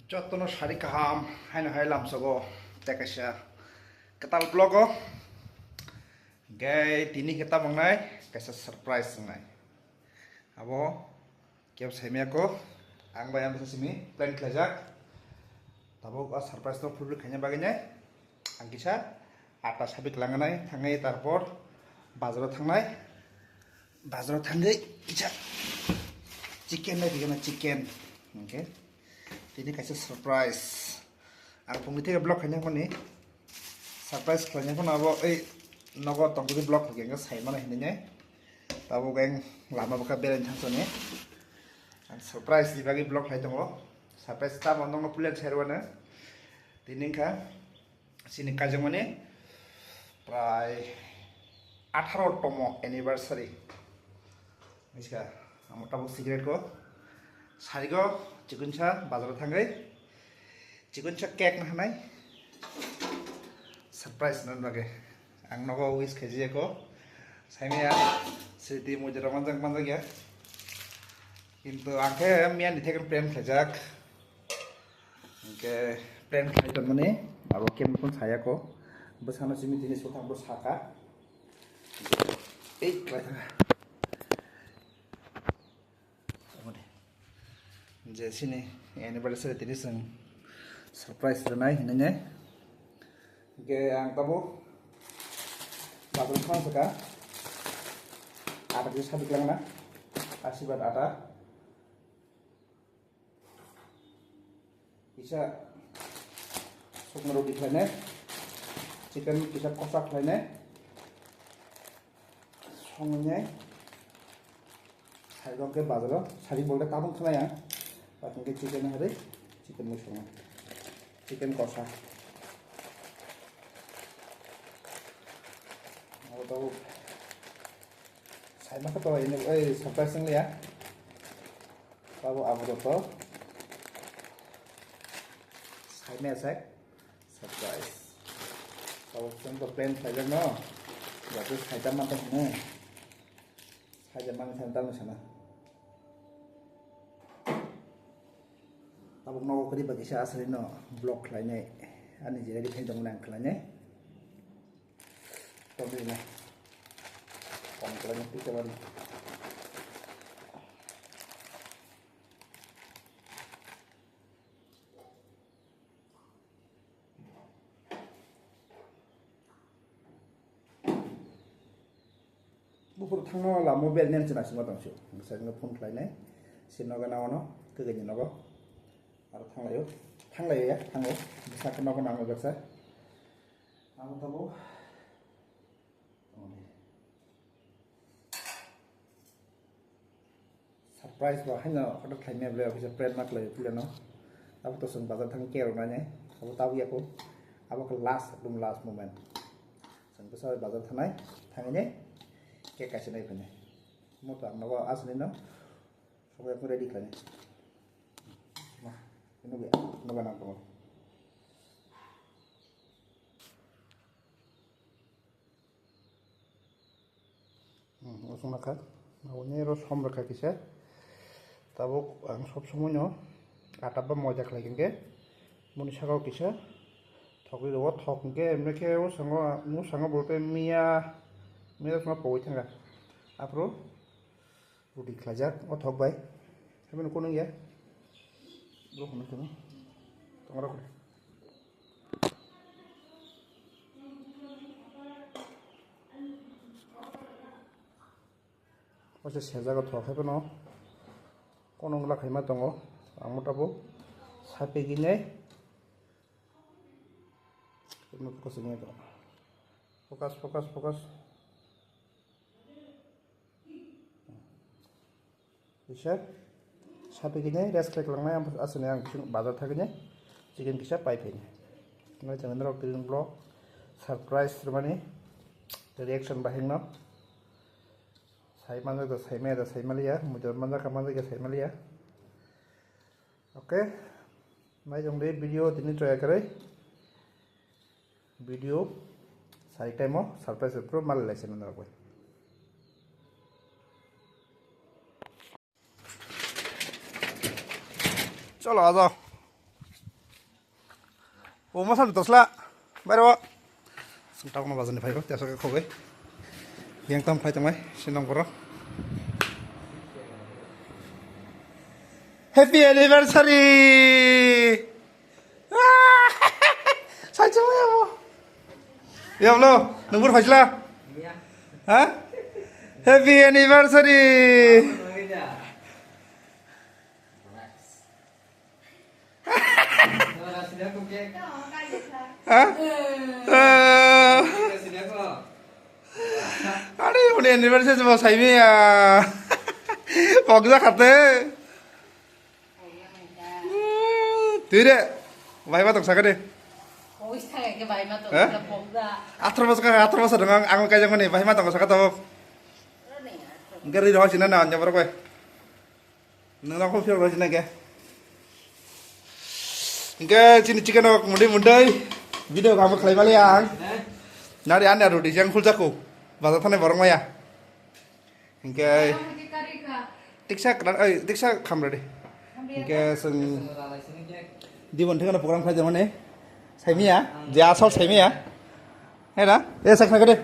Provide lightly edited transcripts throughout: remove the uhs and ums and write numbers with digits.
Jotono shari kaham haino hai lamsogo tekasya ketal blogo gay tini kita mengnai kaisa surprise mengnai abo kiam saimia ko ang bayam bisa simi plan klajak tabo ko surprise to public hanya bagainya ang kisa atas habik langanai thangai tarpor bazaro thangai kisa chicken na digana chicken okay ini kasih surprise. Aku pun itu blog hanya koni surprise hanya kon abo nogo tongkudi blog lagi enggak saya mana ini nya. Tahu geng lama buka belen chansone. Surprise di bagi blog hai tongo. Surprise ta mondong pulen serwana. Ini kan sini kajang mana? Prai 18 tomo anniversary. Miska, amo tabu cigarette ko. Sarigo chikuncha bazar thangai chikuncha cake na hanai surprise nan bage ang nogo wish khaji ko saimia siti mujhe romanjak manjak ya kintu angke mian ditheken plan khajak angke plan khaiton mane abo kem pun saya ko besana simi tini sotang bos haka J sini anniversary tini sing surprise renai hinanya ke ang tabu babul khang saka ada di sabik langna asibat ada bisa sukmaru di sana chicken bisa kosak lainnya songnya saya ke bazar sari boleh tabung sana ya pakai chicken hari chicken mushroom chicken kosa mau tahu saya mah tahu ini surprise ya tahu apa tuh saya mesek surprise tahu contoh plan saja no berarti saya jaman tuh saya jaman santai sana tabuk nogo kadi bagi saya asli no blog lainnya ani jadi di dong nang lainnya tapi nah lainnya itu baru bubur thangno la mobile nen chana sima tangsu saya phone lainnya sinoga nawono kegenya nogo थांलायो या थाङो बिसाखौ नांगौ नांगौ बेसा आं थाबो सरप्राइज बाहायनो अर्डर खालामनाय बेयाव बिसा ब्रेड माखलायो फुलेनो आबो तो जों बाजार थांनो केयर नाने आबो ताबुयाखौ आबो लास्ट एकदम लास्ट मोमेन्ट जों बिसा बाजार थानाय थाङैने केक गायसनाय फैनाय मत आंनाव आसलिनो सबैखौ रेडि खालामनाय ini be noga nang ko osong nakha awne ro som rakha kisa tabuk ang sob somoy no ataba moja khlaigenge muni sagao kisa thokri ro thokge emneke o sango bolte miya sama poi thanga apro rudi khlajak o thok bai hebben kono ya belum kena kena tengok aku masih sejaga tuh apa no kono ngelak hima tongo amu tabu sapi gini ini fokus ini tuh fokus bisa sapi gini res klik langnya aslinya yang bazar thaknya chicken kisah pipe ini nggak jangan terlalu kirim blog surprise termani reaction bahing no saya mana tuh saya malia muncul mana kamar lagi saya malia oke mai jong deh video ini try kare video saya time surprise pro mal lesson nanda gue चलो आ जाओ अमा सानदुं दसला बायराव सुंटावनो बाजारनि फायबो त्यासके खबै yang फ्लाय थांबाय सिनंगराव Happy anniversary! Sajong ya mo. Ya lo, nomor fajla. Hah? Happy anniversary! Hah? Aduh, ini anniversary sama saya ya. Pokoknya kata. Tidak, bayi matang sakit deh. Oh, saya ke bayi matang sakit pokda. Atur masa dengan angin kajang ini, bayi matang sakit tau. Enggak di rumah sini nana, nyabar gue. Nana aku film sini ke. Enggak sini chicken aku mundai. Video kamu klaim kali yang. Nari anda roti yang full jago. Bahasa thane barang maya. Enggak. Tiksa kamera deh. Enggak seng. Di mana program kerja mana? Saya ya, dia asal saya ya. Hera, saya nak kerja.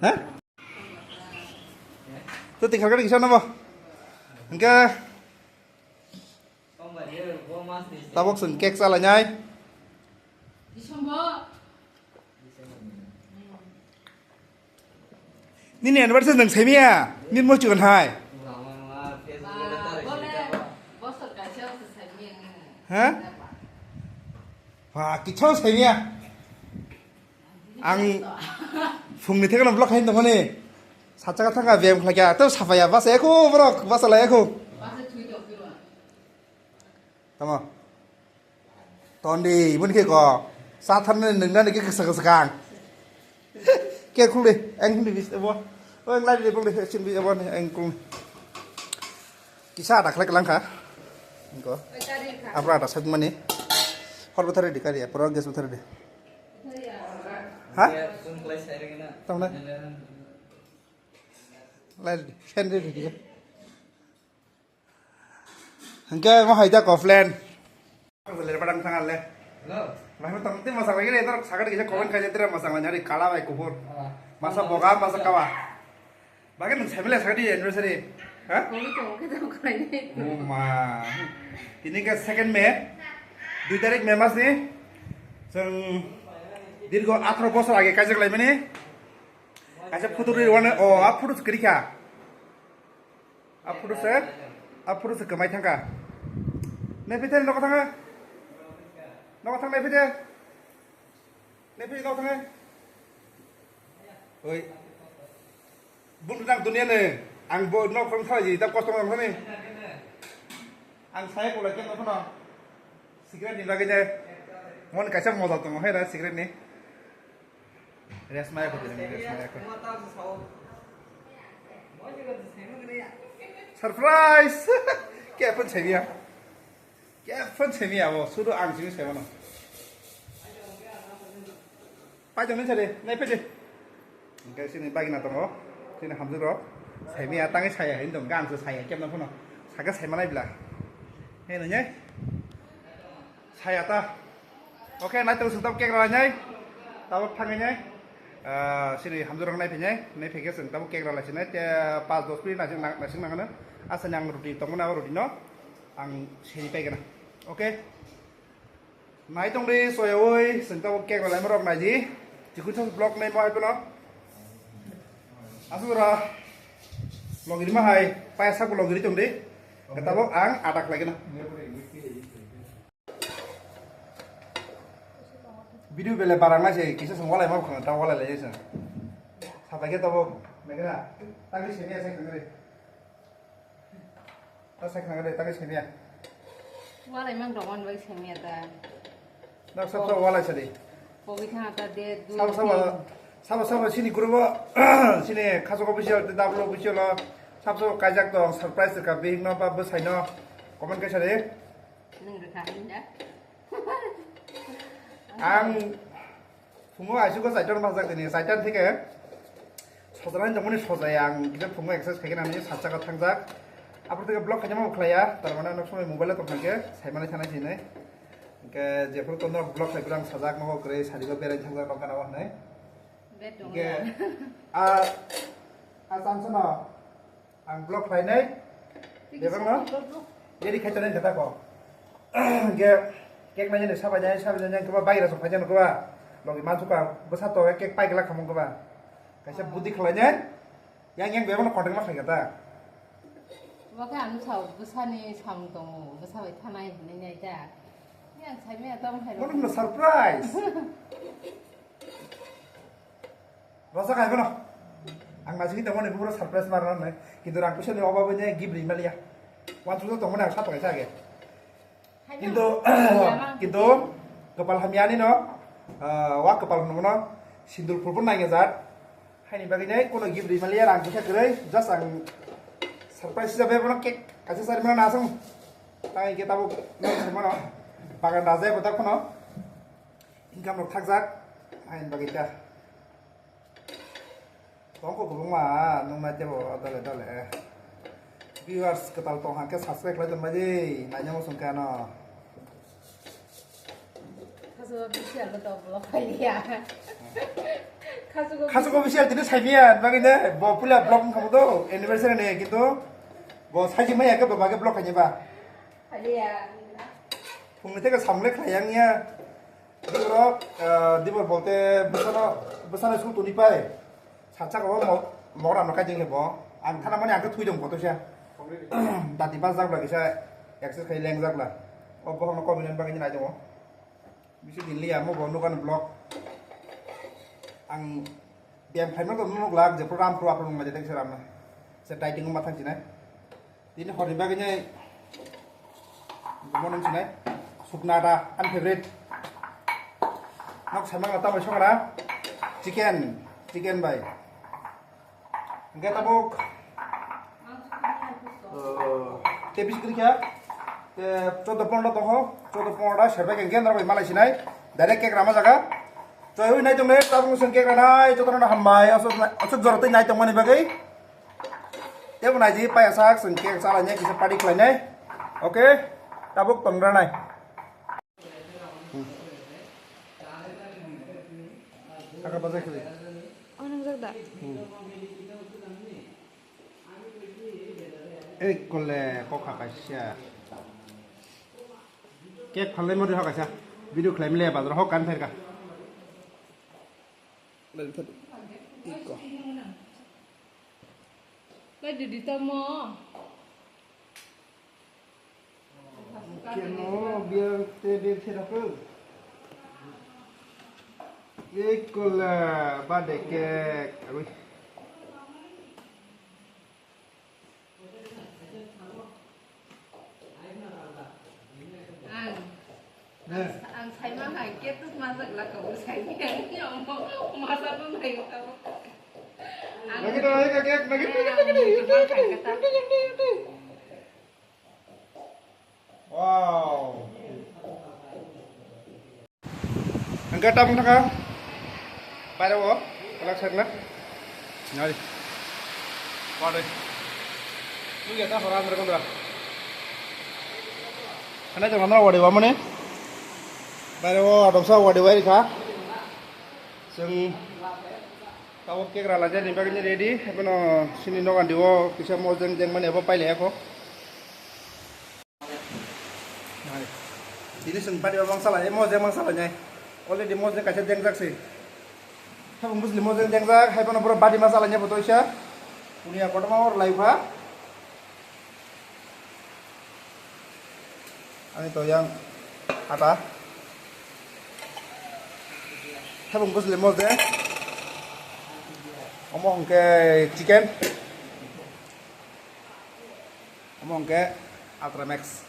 Hah? Tu tinggal kerja kisah nama. Enggak. Tabok sen kek salah nyai. Ini anniversary nang saya ya. Ini mau cuman hai. Hah? Wah, kicau saya ya. Ang fungni tekan blok hain dong ni. Saca kata nggak biam lagi. Terus apa ya? Bahasa aku bro, bahasa lah aku. Tama. Tondi, mungkin kok. Saat hari ni nenggan ni kesegang. Kek kul deh, eng di bis apa? Oh, eng lain di kul deh, cin bis apa ni eng kul. Kisah ada kelak langkah. Engkau. Apa ada satu mana? Hor betul di kari ya, progres betul di. Hah? Tahu nak? Lain, sendiri dia. Engkau mau hajak offline. Boleh padang sangat le. Mahmud tampil masak lagi ni, entar sakit kita komen kaji terus masak nyari kala baik kubur. Masak boga, masak kawa. Bagian family sakit di anniversary. Hah? Oh ma. Ini ke second May. 2 tarik May mas ni. Seng dirgo 18 bosor lagi kajak lagi ni. Kajak foto di warna oh ap foto sekali kah? Ap foto sekamai tangka. Nepite nok tangga. Nok tang nepite. Nepite nok tangga. Oi. Bung tentang dunia ni. Ang bo nok from thai gì tao có trong này ang saya ko lagi apa na cigarette ni lagi je mon kaisa mo dal to hai ra cigarette ni resmaya ko dine resmaya ko surprise क्या अपन छेमिया वो सुधो ang sini saya mana पाजों ni cari naik pede enggak sini bagi na to mo sini hamzul ro saya mi atang saya ini dong gan saya kem nang kono saga saya mana bila ini nanya saya ta oke nanti terus tetap kek rawanya tahu panggilnya sini hamzul orang naik peke seng tahu kek rawanya sini dia pas 2 menit nasi nangana asal yang roti tong mana roti no ang sini peke na oke naik tong di soya woi seng tahu kek rawanya merok naji jikut satu blok naik mau itu no asura login mah hai, paisa ko login itu deh. Kata bok ang adak lagi na. Video bela barang aja, kisah semua lah mau kena tahu lah lagi sih. Sampai kita bok, mereka tadi sini ya saya kenal. Saya kenal tadi sini ya. Wala emang doang baik sini ada. Nak sabtu wala sini. Kopi kan ada deh. Sama sini grup sini kasih kopi siapa, double kopi siapa. Sabtu kajak dong surprise dekat bing no apa bos no komen ke saya ang fungu asyik ko sajton masak ini sajton ठीक है सजरान जमुनी सजायां kita fungu exercise kayak namanya saja kat tangjak apa tuh blog hanya mau kelaya termana nak semua mobile atau pakai saya mana sana sini Ke jepur tono blog khai kurang sajak mau kre sari ko berai thangja no kana wa nai. Bed dong Ke ya. samsana ang blog khai nai. Devang no? Jadi kaitan kata ko. Ke kek nanya nih sahaja ke ba bayar so fajan ko ba. Logi mantu ka besar to kek pai gelak kamu ko ba. Kaisa budi khalanya yang beban kontak ma khai kata. Wa ka anu sau besani sam dong besai thanai ni nyai ja. Yang saya me tong hai Mana no surprise. Rasa kai kono. Ang masih kita mana pura surprise maran nih. Kita orang kusen ni oba punya gift lima liya. Wantu tu tong mana satu kaisa ke. Kintu kepal hamiani no. Wah kepal nono sindur pulpun naik zat. Hai ni baginya kono gift lima liya orang kusen kere. Just ang surprise saja beberapa kek. Kasih sari mana nasung. Tangi kita bu nono mana. Bagan dazai betul kono. Income nok thakjak. Hai ni bagita. Tongko belum mah, nung macam apa dale. Viewers ketal tong hangke subscribe lagi maji, nanya mau sungkan no. Kasu bisa betul blog hai ya. Kasu ko bisa tidak sabian, bagainya bawa pula blog kamu tuh anniversary nih gitu. Bawa saji mah ya ke berbagai blog aja bah. Hai ya. Pungli ke samlek layangnya. Di blog di bolte besar school tuh nipai. Saca kau mau orang nak kaji lebo, ang thana mana ang ketui dong foto sih, tadi pas zak lagi saya akses kayak leng zak lah, oh bohong nak komen bagian aja mo, bisa dilihat mau bawa nukan blog, ang biang kain tuh nunuk lag, jadi program pro apa nunggu jadi seram lah, saya typing rumah tang cina, ini hari bagiannya, mau nang cina, suknada, unfavorite, nak sama nggak tahu macam mana, chicken bay. Enggak tabuk. Tepis kerja. Ke 14 toh, 14 serba kengkian rapi malai sinai. Direct kek ramah jaga. Coy nai tong net tabung sen kek ranai, coto na hamai, asuk jorot nai tong mani bagai. Tiap nai ji pai asak sen kek salahnya bisa padik lainnya. Oke, tabuk tong ranai. Agak bazar kali. Orang Zagda. Kole kok kakasya. Kek khalai mo de kakasya. Video claim le bazar ho kan ther ka. Lel thad. Iko. Lai di tamo. Keno biar te aku. Kole bade kek. Aduh. Ang saya mah kaget terus masak lah kau saya yang masak pun kayak kau. Lagi kakek, lagi. Wow. Angkat tabung nak? Pada wo, kelak sakna. Nyari. Pada. Ini kita orang berkondra. Karena jangan mana wadi wamane. Pada wo adom sa wadi wari kah? Seng tahu kek ralaja ni bagian ready. Apa no sini no kan diwo kisah mau jeng mana apa pilih aku. Ini sempat dia bang salah, mau jeng bang salahnya. Oleh di mau jeng kasih jeng jak sih. Kalau muslim mau jeng jak, hai pun apa badi masalahnya betul sih. Punya kota mau live ha. Ini tuh yang apa? Kalau muslim mau jeng. Omong ke chicken, omong ke Ultramax.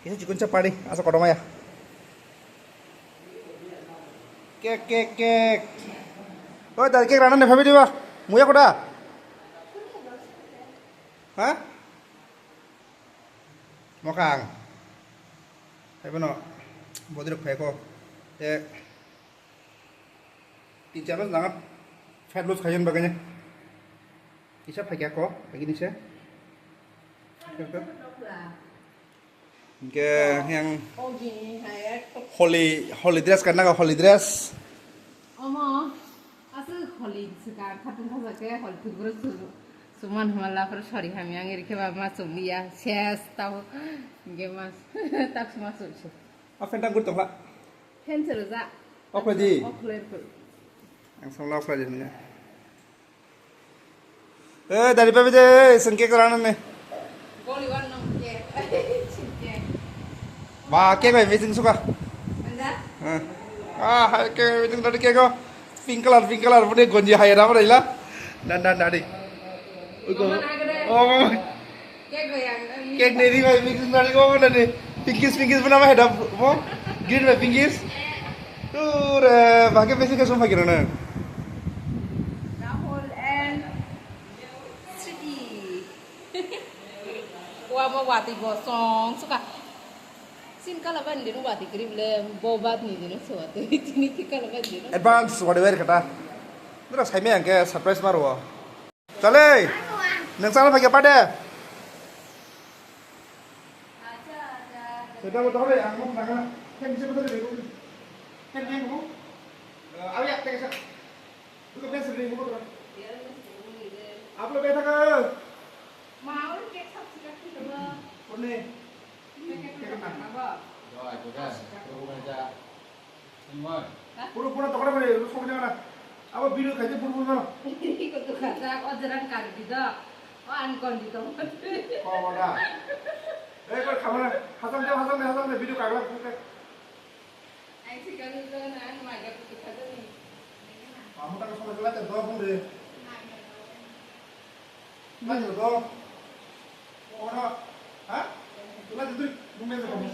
Ini chicken cepat nih, asal kodong ya. Kek. Oh, dari kek ranan deh, family bah. Muya koda. Hah? Mokang. Hai beno. Bodiruk pheko. Ticara sangat fat loss kajian bagainya. Bisa pakai kok, begini sih. Oke, yang Oh gini, saya holy dress kan naga holy dress. 어머, 아스 홀리스가 같은 가서게 홀트그로 수만 말라프로 소리 하면 이렇게 막 좀이야 셰스타고 이게 막딱 수만 쏘죠. Apa yang gur tongla? 펜트를 자. Apa di? 어플레르. Yang sama apa di sini? Dari apa deh? Sengke kerana nih. 꼬리 완전 게. 진짜. Wah, kayak gue meeting suka. 맞아? Kayak meeting tadi kayak gue pink color, punya gonji higher apa dah lah? Dan tadi. 어머 나 그래. Oh, 깨고야. kayak nih gue meeting tadi gue mana nih? Pinkis pun nama head up, mau? Green lah pinkis. Tuh, pakai basic ke semua kira-kira. 나홀 앤 스티. 와뭐 와티 보송 수가 신깔아 반디로 와티 그립래 보바트 니디노 소와티 티니 깔아 반디노 Advance, whatever kata. Terus saya yang kayak surprise baru. Cale, neng sana pakai apa deh? Sudah betul deh, aku mau nanya. Kan bisa betul deh, kan kamu? Awak tak kisah. Itu kan sering aku betul. Apa lebih tak ke? mau kek sabsi kaki dulu Pernah. kek mana apa Rồi, cô ra, cô ra ra. Anh ơi, Pura-pura tak ada mana, lu kau jangan. Apa video kaji pura-pura? 이거 또 가자 어제랑 가르비다 안 건디도 Kau ada. Kau kamera, Hasan deh video kagak. 아이 시간은 안 맞아 또 가자니 Kamu tak kesana kelat ya, doang deh. Lanjut dong. Oh, hah? Lanjut tuh, bumbu kamu.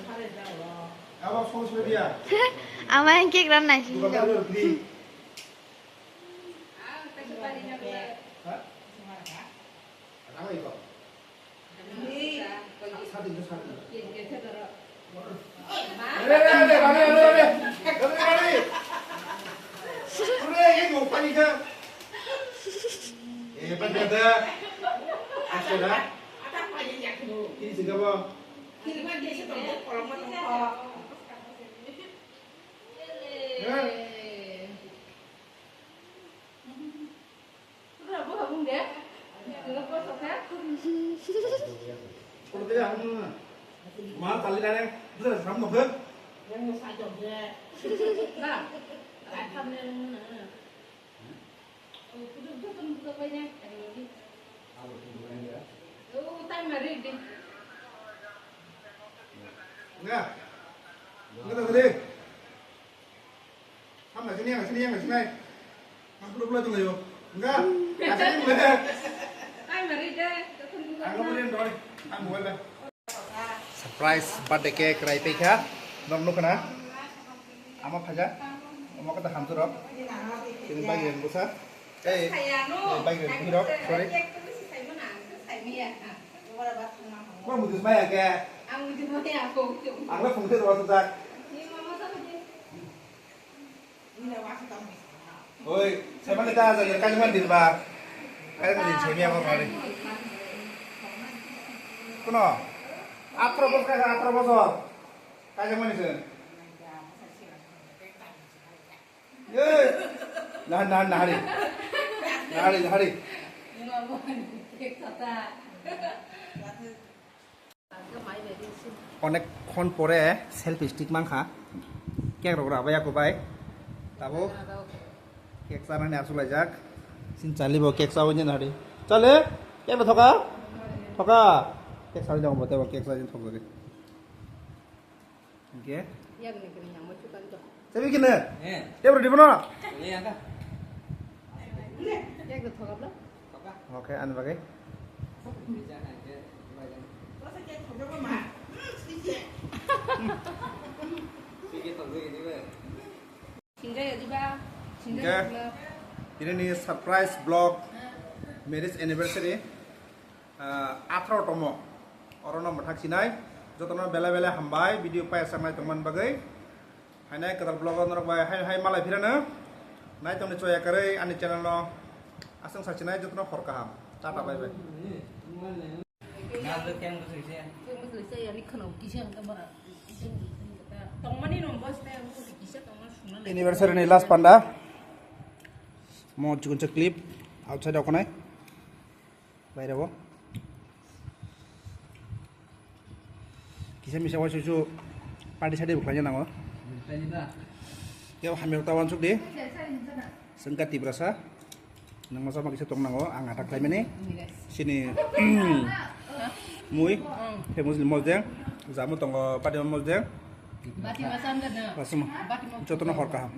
Apa solusi dia? আমার কেক রান্না Bukan baru beli. 아 그때 빨리냐 그래 Hah? Apa itu? Satu. 이게 되더라 Lari. Udah, ini mau panik kan? Panik ada. Ada. Ini juga bang. Udah bu kamu deh dulu kok soknya Kalau tidak, mahal kali nanya. Betul, kamu mau ke? nah akan udah buka banyak utang mari deh Enggak. Enggak tadi. Kamu nggak sini. Kamu belum tuh yuk. Enggak. Kasih enggak. utang mari deh Aku beliin doi. Aku boleh. Surprise birthday cake rai peka. Nom kena. Ama paja. Ama kata hantu rob. Ini bagian besar. Bagian hirok. Sorry. Kau mau dismay ya ke? Aku fungsi terus tak. Oi, saya mana kita saja kan cuma di bar. Kayak di sini apa kali? Kuno. Atrobos kayak atrobos. Kayak mana sih? Ye. Nahari. অনেক ক্ষণ পরে selfie stick মাংখা কেক রগরা বাই আকো বাই তাবো কেক চানানি আসলে যাক সিন চালিব কেক চাও যেন হারি চলে কেক থকা কেক চালি যাও বতে কেক চালি থক লাগে ওকে যাবি কিনে nè, দেবর দিব না lấy ăn đó. ওকে আন বাগে Đi ra này chứ, đi ra đây. Đi cái tổng gì đi về. 진짜 어디 봐 진짜 ini nih surprise vlog marriage anniversary 18 tomo orono mathak sinai jotono bela hambai video pai samai tongman bagai hainai kadar vlog onor bai hai malai phirana nai tongni choya kare ani channel no asang sachinai jotono horkaham tata bye bye Nào được kem có thử xem. 지금 무슨 saya ni kena kisah kita bara. Tong mani nombor saya aku kisah tong mana sunan. anniversary ni last panda mau cukup clip outside aku naik bayar apa kisah misal susu party sade bukannya nanggo Tadi dah. ya hamil tawan suk deh sengkati berasa nang masa makisah tong nanggo ang atak klaim ini sini mui famous mozdeng zamu tong pada mozdeng Bati masam dah. langsung contohnya horka